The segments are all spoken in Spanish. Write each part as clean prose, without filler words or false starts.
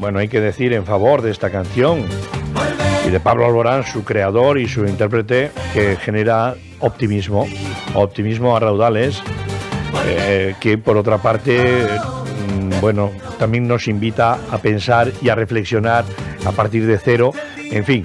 Bueno, hay que decir en favor de esta canción y de Pablo Alborán, su creador y su intérprete, que genera optimismo a raudales, que por otra parte, bueno, también nos invita a pensar y a reflexionar a partir de cero. En fin,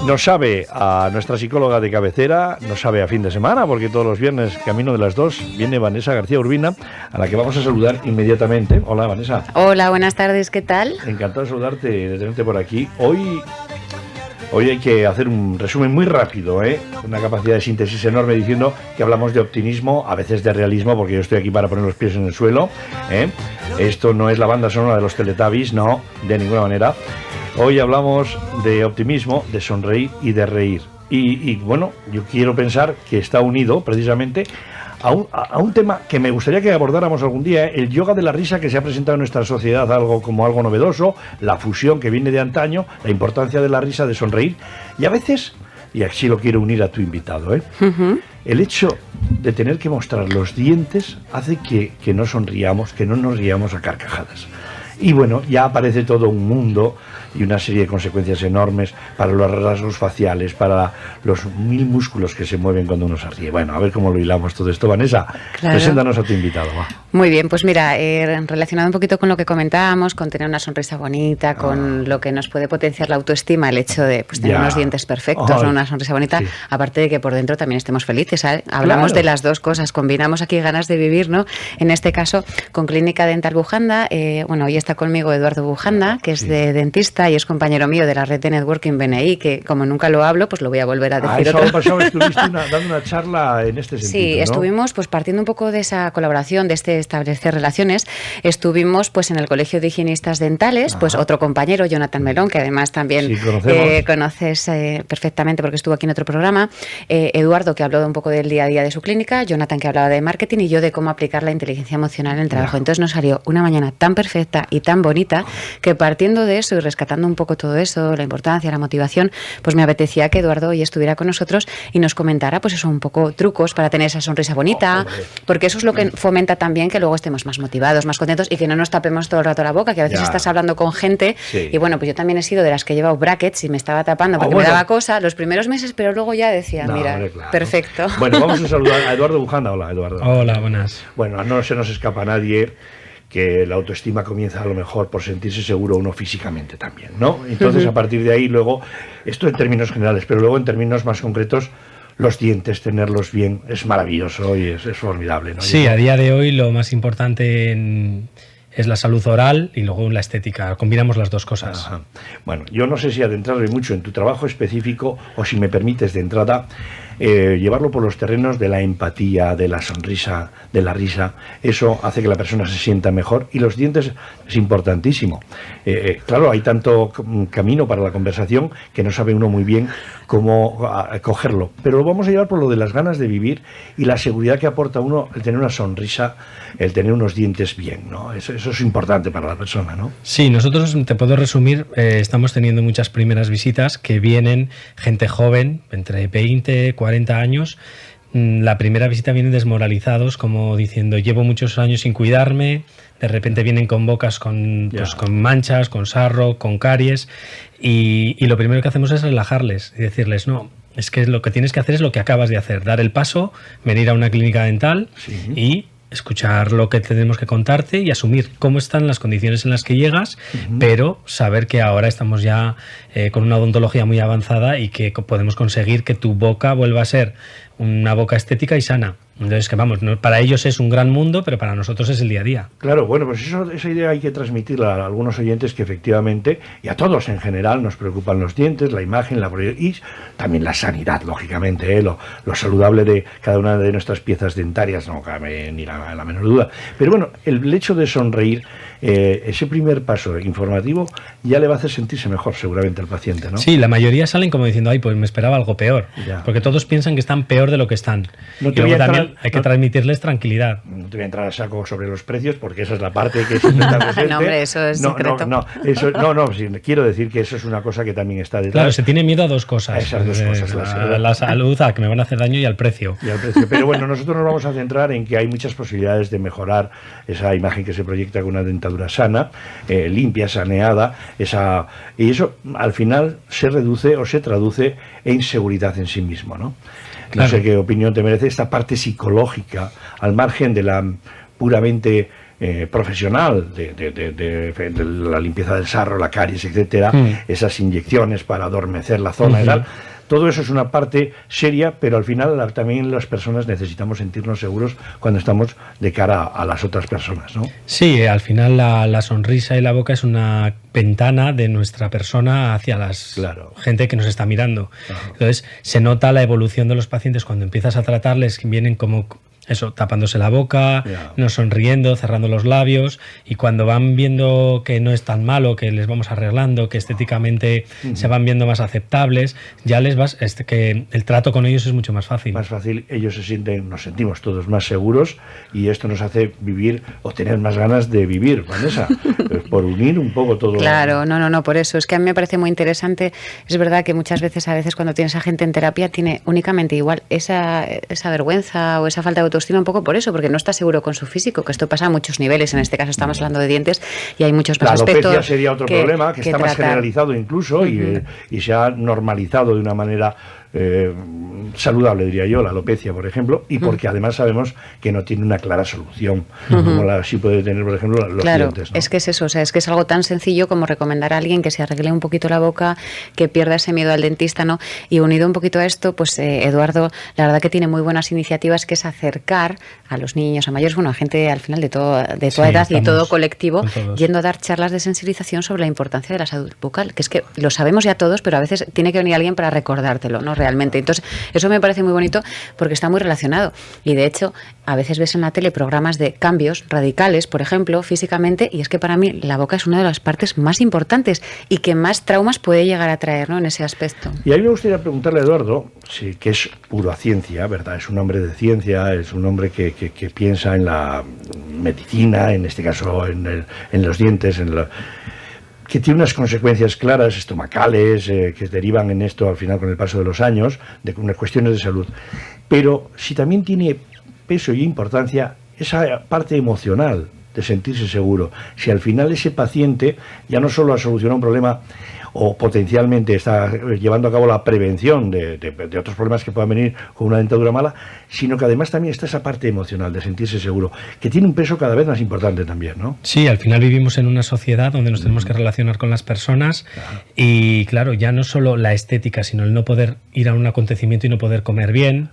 nos sabe a nuestra psicóloga de cabecera, nos sabe a fin de semana, porque todos los viernes, camino de las 2, viene Vanessa García Urbina, a la que vamos a saludar inmediatamente. Hola, Vanessa. Hola, buenas tardes, ¿qué tal? Encantado de saludarte, de tenerte por aquí. Hoy hay que hacer un resumen muy rápido, una capacidad de síntesis enorme, diciendo que hablamos de optimismo, a veces de realismo, porque yo estoy aquí para poner los pies en el suelo. Esto no es la banda sonora de los Teletubbies, no, de ninguna manera. Hoy hablamos de optimismo, de sonreír y de reír. Y bueno, yo quiero pensar que está unido precisamente a un tema que me gustaría que abordáramos algún día, el yoga de la risa, que se ha presentado en nuestra sociedad como algo novedoso, la fusión que viene de antaño, la importancia de la risa, de sonreír, y a veces, y así lo quiero unir a tu invitado, el hecho de tener que mostrar los dientes hace que no sonriamos, que no nos riamos a carcajadas. Y bueno, ya aparece todo un mundo y una serie de consecuencias enormes para los rasgos faciales, para los 1000 músculos que se mueven cuando uno se ríe. Bueno, a ver cómo lo hilamos todo esto. Vanessa, claro. Preséntanos a tu invitado. Va. Muy bien, pues mira, relacionado un poquito con lo que comentábamos, con tener una sonrisa bonita, con lo que nos puede potenciar la autoestima, el hecho de tener unos dientes perfectos, una sonrisa bonita, sí. Aparte de que por dentro también estemos felices, ¿sabes? Hablamos de las dos cosas, combinamos aquí ganas de vivir, ¿no? En este caso, con Clínica Dental Bujanda, hoy está conmigo Eduardo Bujanda, que es de dentista y es compañero mío de la red de Networking BNI, que como nunca lo hablo, pues lo voy a volver a decir otra vez. Pasado estuviste dando una charla en este sentido, sí, ¿no? Estuvimos pues partiendo un poco de esa colaboración, de establecer relaciones, estuvimos pues en el Colegio de Higienistas Dentales, pues otro compañero, Jonathan Melón, que además también conoces perfectamente porque estuvo aquí en otro programa, Eduardo, que habló un poco del día a día de su clínica, Jonathan, que hablaba de marketing, y yo de cómo aplicar la inteligencia emocional en el trabajo. Entonces nos salió una mañana tan perfecta y tan bonita que, partiendo de eso y rescatando un poco todo eso, la importancia, la motivación, pues me apetecía que Eduardo hoy estuviera con nosotros y nos comentara pues eso, un poco trucos para tener esa sonrisa bonita, porque eso es lo que fomenta también que luego estemos más motivados, más contentos y que no nos tapemos todo el rato la boca, que a veces estás hablando con gente y bueno, pues yo también he sido de las que he llevado brackets y me estaba tapando porque me daba cosa los primeros meses, pero luego ya decía, mira, perfecto. Bueno, vamos a saludar a Eduardo Bujanda. Hola, Eduardo. Hola, buenas. Bueno, no se nos escapa a nadie que la autoestima comienza a lo mejor por sentirse seguro uno físicamente también, ¿no? Entonces, a partir de ahí, luego, esto en términos generales, pero luego en términos más concretos, los dientes, tenerlos bien, es maravilloso y es formidable, ¿no? Sí, a día de hoy lo más importante es la salud oral y luego la estética. Combinamos las dos cosas. Ajá. Bueno, yo no sé si adentrarme mucho en tu trabajo específico o, si me permites de entrada, llevarlo por los terrenos de la empatía, de la sonrisa, de la risa. Eso hace que la persona se sienta mejor, y los dientes es importantísimo. Claro, hay tanto camino para la conversación que no sabe uno muy bien cómo cogerlo, pero lo vamos a llevar por lo de las ganas de vivir y la seguridad que aporta uno el tener una sonrisa, el tener unos dientes bien, ¿no? Eso es importante para la persona, ¿no? Sí, nosotros, te puedo resumir, estamos teniendo muchas primeras visitas que vienen gente joven, entre 20, 40 años. La primera visita vienen desmoralizados, como diciendo, llevo muchos años sin cuidarme, de repente vienen con bocas con manchas, con sarro, con caries, y lo primero que hacemos es relajarles y decirles, no, es que lo que tienes que hacer es lo que acabas de hacer, dar el paso, venir a una clínica dental y escuchar lo que tenemos que contarte y asumir cómo están las condiciones en las que llegas, pero saber que ahora estamos ya con una odontología muy avanzada y que podemos conseguir que tu boca vuelva a ser una boca estética y sana. Entonces, que vamos, para ellos es un gran mundo, pero para nosotros es el día a día. Claro, bueno, pues esa idea hay que transmitirla a algunos oyentes, que efectivamente, y a todos en general, nos preocupan los dientes, la imagen, y también la sanidad, lógicamente, lo saludable de cada una de nuestras piezas dentarias, no cabe ni la menor duda. Pero bueno, el hecho de sonreír, ese primer paso informativo, ya le va a hacer sentirse mejor seguramente al paciente, ¿no? Sí, la mayoría salen como diciendo, ay, pues me esperaba algo peor, porque todos piensan que están peor de lo que están. No te y luego también hay que transmitirles tranquilidad. No te voy a entrar a saco sobre los precios, porque esa es la parte que siempre está presente. No, hombre, eso es secreto. Quiero decir que eso es una cosa que también está detrás. Claro, se tiene miedo a dos cosas. A esas dos cosas. A la salud, a que me van a hacer daño, y al precio. Pero bueno, nosotros nos vamos a centrar en que hay muchas posibilidades de mejorar esa imagen que se proyecta con una dentadura dentadura sana, limpia, saneada, y eso al final se reduce o se traduce en seguridad en sí mismo, ¿no? Claro. No sé qué opinión te merece esta parte psicológica, al margen de la puramente profesional de la limpieza del sarro, la caries, etcétera, esas inyecciones para adormecer la zona y tal. Todo eso es una parte seria, pero al final también las personas necesitamos sentirnos seguros cuando estamos de cara a las otras personas, ¿no? Sí, al final la sonrisa y la boca es una ventana de nuestra persona hacia las gente que nos está mirando. Ajá. Entonces, se nota la evolución de los pacientes cuando empiezas a tratarles, que vienen como eso, tapándose la boca, no sonriendo, cerrando los labios, y cuando van viendo que no es tan malo, que les vamos arreglando, que estéticamente se van viendo más aceptables, ya les vas, que el trato con ellos es mucho más fácil. Más fácil, ellos nos sentimos todos más seguros, y esto nos hace vivir o tener más ganas de vivir, Vanessa, por unir un poco todo. Claro, no, por eso, es que a mí me parece muy interesante. Es verdad que muchas veces, cuando tienes a gente en terapia, tiene únicamente igual esa vergüenza o esa falta de autoestima un poco por eso, porque no está seguro con su físico, que esto pasa a muchos niveles. En este caso estamos hablando de dientes y hay muchos más aspectos. La alopecia sería otro problema que está más generalizado incluso y se ha normalizado de una manera saludable, diría yo, la alopecia, por ejemplo, y porque además sabemos que no tiene una clara solución, como la sí puede tener, por ejemplo, los dientes, ¿no? Es que es eso, o sea, es que es algo tan sencillo como recomendar a alguien que se arregle un poquito la boca, que pierda ese miedo al dentista, ¿no? Y unido un poquito a esto, pues Eduardo, la verdad que tiene muy buenas iniciativas, que es acercar a los niños, a mayores, bueno, a gente al final de toda edad y todo colectivo, yendo a dar charlas de sensibilización sobre la importancia de la salud bucal, que es que lo sabemos ya todos, pero a veces tiene que venir alguien para recordártelo, ¿no? Realmente. Entonces, eso me parece muy bonito porque está muy relacionado. Y de hecho, a veces ves en la tele programas de cambios radicales, por ejemplo, físicamente, y es que para mí la boca es una de las partes más importantes y que más traumas puede llegar a traer, ¿no? En ese aspecto. Y a mí me gustaría preguntarle a Eduardo, sí, que es pura ciencia, ¿verdad? Es un hombre de ciencia, es un hombre que piensa en la medicina, en este caso en los dientes, que tiene unas consecuencias claras estomacales que derivan en esto al final con el paso de los años, de unas cuestiones de salud. Pero si también tiene peso y importancia esa parte emocional de sentirse seguro, si al final ese paciente ya no solo ha solucionado un problema o potencialmente está llevando a cabo la prevención de otros problemas que puedan venir con una dentadura mala, sino que además también está esa parte emocional de sentirse seguro, que tiene un peso cada vez más importante también, ¿no? Sí, al final vivimos en una sociedad donde nos tenemos que relacionar con las personas y claro, ya no solo la estética, sino el no poder ir a un acontecimiento y no poder comer bien,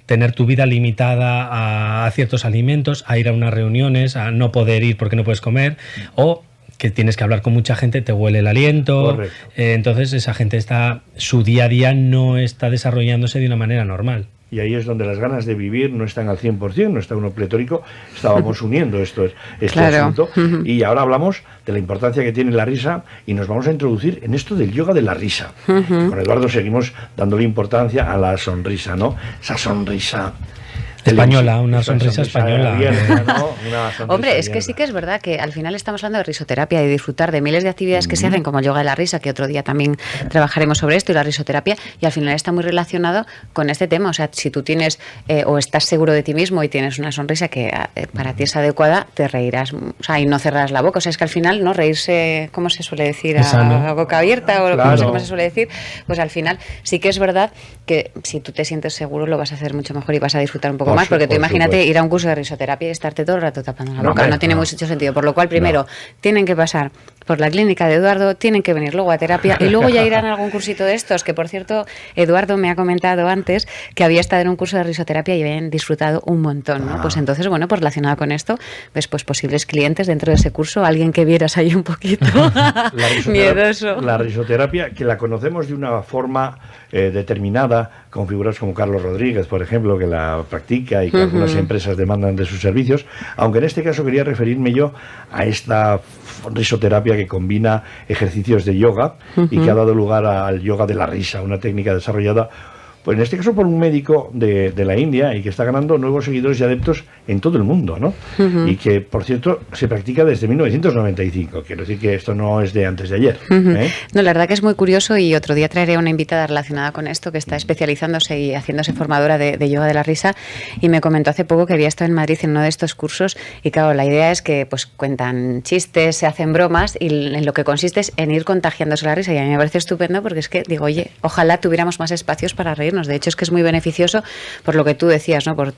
tener tu vida limitada a ciertos alimentos, a ir a unas reuniones, a no poder ir porque no puedes comer, o que tienes que hablar con mucha gente, te huele el aliento. Entonces esa gente su día a día no está desarrollándose de una manera normal. Y ahí es donde las ganas de vivir no están al 100%, no está uno pletórico. Estábamos uniendo este asunto. Y ahora hablamos de la importancia que tiene la risa y nos vamos a introducir en esto del yoga de la risa. Con Eduardo seguimos dándole importancia a la sonrisa, ¿no? Esa sonrisa española, una sonrisa española. Hombre, es que sí que es verdad que al final estamos hablando de risoterapia, de disfrutar de miles de actividades que se hacen, como el yoga de la risa, que otro día también trabajaremos sobre esto, y la risoterapia, y al final está muy relacionado con este tema. O sea, si tú tienes o estás seguro de ti mismo y tienes una sonrisa que para ti es adecuada, te reirás, o sea, y no cerrarás la boca. O sea, es que al final, ¿no? Reírse, ¿cómo se suele decir? A boca abierta, o no sé cómo se suele decir. Pues al final sí que es verdad que si tú te sientes seguro lo vas a hacer mucho mejor y vas a disfrutar un poco más, porque tú imagínate ir a un curso de risoterapia y estarte todo el rato tapando la boca, no tiene mucho sentido, por lo cual primero tienen que pasar por la clínica de Eduardo, tienen que venir luego a terapia y luego ya irán a algún cursito de estos, que por cierto Eduardo me ha comentado antes que había estado en un curso de risoterapia y habían disfrutado un montón, ¿no? Pues entonces, bueno, pues relacionado con esto, ves pues posibles clientes dentro de ese curso, alguien que vieras ahí un poquito miedoso. La risoterapia, que la conocemos de una forma determinada, con figuras como Carlos Rodríguez, por ejemplo, que la practica y que algunas empresas demandan de sus servicios, aunque en este caso quería referirme yo a esta risoterapia que combina ejercicios de yoga y que ha dado lugar al yoga de la risa, una técnica desarrollada Pues en este caso por un médico de la India y que está ganando nuevos seguidores y adeptos en todo el mundo, ¿no? Y que, por cierto, se practica desde 1995. Quiero decir que esto no es de antes de ayer. No, la verdad que es muy curioso y otro día traeré a una invitada relacionada con esto que está especializándose y haciéndose formadora de yoga de la risa y me comentó hace poco que había estado en Madrid en uno de estos cursos y claro, la idea es que pues cuentan chistes, se hacen bromas y en lo que consiste es en ir contagiándose la risa y a mí me parece estupendo porque es que digo, oye, ojalá tuviéramos más espacios para reír. De hecho, es que es muy beneficioso por lo que tú decías, ¿no? Por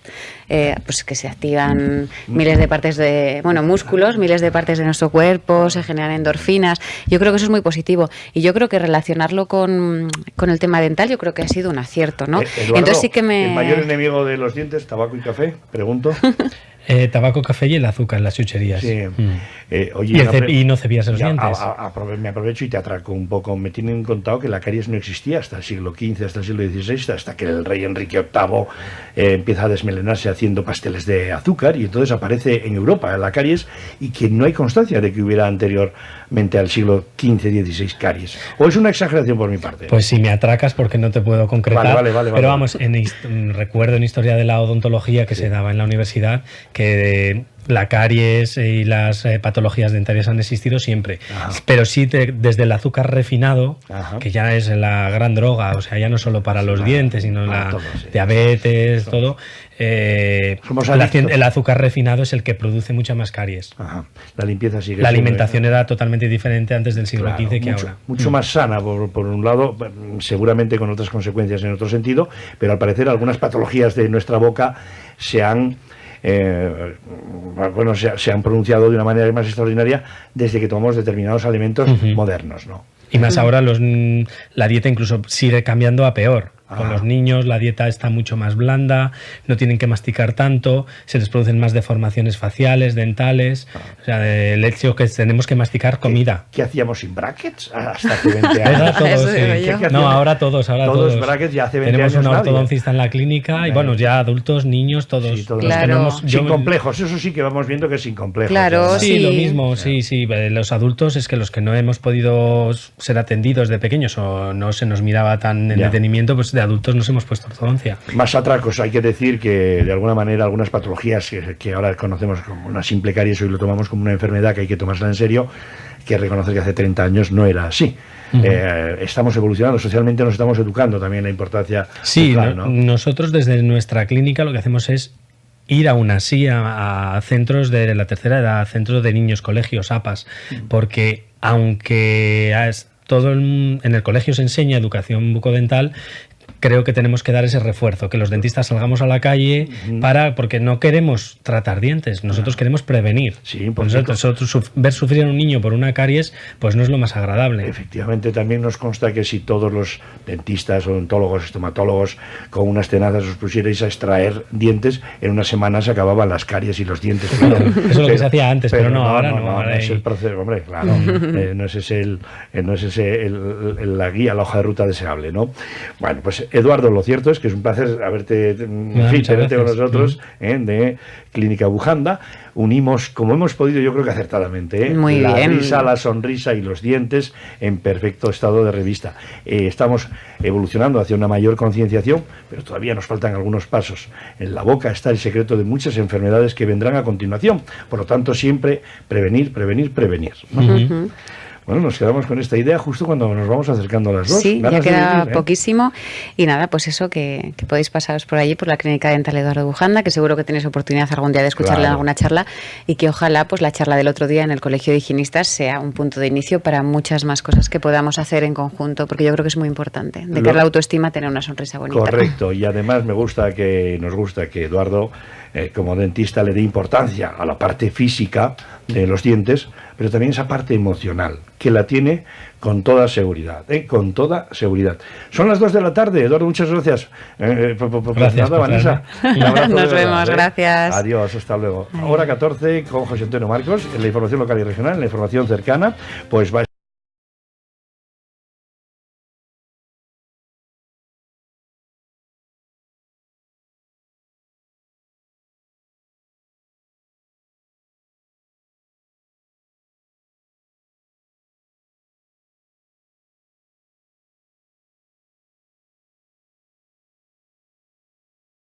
pues que se activan miles de partes de, músculos, miles de partes de nuestro cuerpo, se generan endorfinas. Yo creo que eso es muy positivo. Y yo creo que relacionarlo con el tema dental, yo creo que ha sido un acierto, ¿no? Eduardo, entonces sí que el mayor enemigo de los dientes, tabaco y café, pregunto. Tabaco, café y el azúcar, las chucherías. Sí. Oye, y no cepillarse los dientes. Me aprovecho y te atraco un poco. Me tienen contado que la caries no existía hasta el siglo XV, hasta el siglo XVI, hasta que el rey Enrique VIII empieza a desmelenarse haciendo pasteles de azúcar y entonces aparece en Europa la caries y que no hay constancia de que hubiera anteriormente al siglo XV-XVI caries. ¿O es una exageración por mi parte? Pues si me atracas porque no te puedo concretar. Vale, pero vamos, recuerdo en historia de la odontología que se daba en la universidad que la caries y las patologías dentarias han existido siempre. Pero sí desde el azúcar refinado, que ya es la gran droga, o sea, ya no solo para los dientes, sino la diabetes, todo. El azúcar refinado es el que produce mucha más caries. La limpieza sigue. La alimentación era totalmente diferente antes del siglo XV que ahora. Mucho más sana, por un lado, seguramente con otras consecuencias en otro sentido, pero al parecer algunas patologías de nuestra boca se han se han pronunciado de una manera más extraordinaria desde que tomamos determinados alimentos modernos, ¿no? Y más ahora la dieta incluso sigue cambiando a peor. Con los niños la dieta está mucho más blanda, no tienen que masticar tanto, se les producen más deformaciones faciales, dentales, o sea, el hecho que tenemos que masticar comida. ¿Qué hacíamos sin brackets hasta hace 20 años? Ahora todos. Todos brackets ya hace 20 tenemos años. Tenemos un ortodoncista en la clínica y bueno, ya adultos, niños, todos. Sí, todos claro. Sin complejos, eso sí que vamos viendo que es sin complejos. Claro, sí, lo mismo, sí. Los adultos es que los que no hemos podido ser atendidos de pequeños o no se nos miraba tan en detenimiento, pues de adultos nos hemos puesto ortodoncia. Más atracos, hay que decir que de alguna manera algunas patologías que ahora conocemos como una simple caries, hoy lo tomamos como una enfermedad que hay que tomársela en serio, que reconocer que hace 30 años no era así. Estamos evolucionando, socialmente nos estamos educando también la importancia. Sí, bucal, ¿no? Nosotros desde nuestra clínica lo que hacemos es ir aún así a centros de la tercera edad, centros de niños, colegios, APAs, porque aunque en el colegio se enseña educación bucodental, creo que tenemos que dar ese refuerzo, que los dentistas salgamos a la calle porque no queremos tratar dientes, nosotros queremos prevenir. Sí, nosotros ver sufrir a un niño por una caries, pues no es lo más agradable. Efectivamente, también nos consta que si todos los dentistas, odontólogos, estomatólogos, con unas tenazas os pusierais a extraer dientes, en una semana se acababan las caries y los dientes. Claro. Eso es lo que se hacía antes, pero no, ahora no. No es el proceso, hombre, claro. No es ese la guía, la hoja de ruta deseable, ¿no? Bueno, pues Eduardo, lo cierto es que es un placer tenerte con nosotros de Clínica Bujanda. Unimos, como hemos podido, yo creo que acertadamente, la risa, la sonrisa y los dientes en perfecto estado de revista. Estamos evolucionando hacia una mayor concienciación, pero todavía nos faltan algunos pasos. En la boca está el secreto de muchas enfermedades que vendrán a continuación. Por lo tanto, siempre prevenir. Bueno, nos quedamos con esta idea justo cuando nos vamos acercando a las 2. Sí, ya queda poquísimo. Y nada, pues eso, que podéis pasaros por allí, por la Clínica Dental Eduardo Bujanda, que seguro que tenéis oportunidad algún día de escucharle en alguna charla, y que ojalá pues la charla del otro día en el Colegio de Higienistas sea un punto de inicio para muchas más cosas que podamos hacer en conjunto, porque yo creo que es muy importante, de cara a la autoestima, tener una sonrisa bonita. Correcto, y además nos gusta que Eduardo, como dentista, le dé importancia a la parte física de los dientes, pero también esa parte emocional, que la tiene con toda seguridad, con toda seguridad. Son las 2 de la tarde, Eduardo, muchas gracias. Gracias, Vanessa. Nos vemos, gracias. Adiós, hasta luego. Hora 14 con José Antonio Marcos, en la información local y regional, en la información cercana, pues va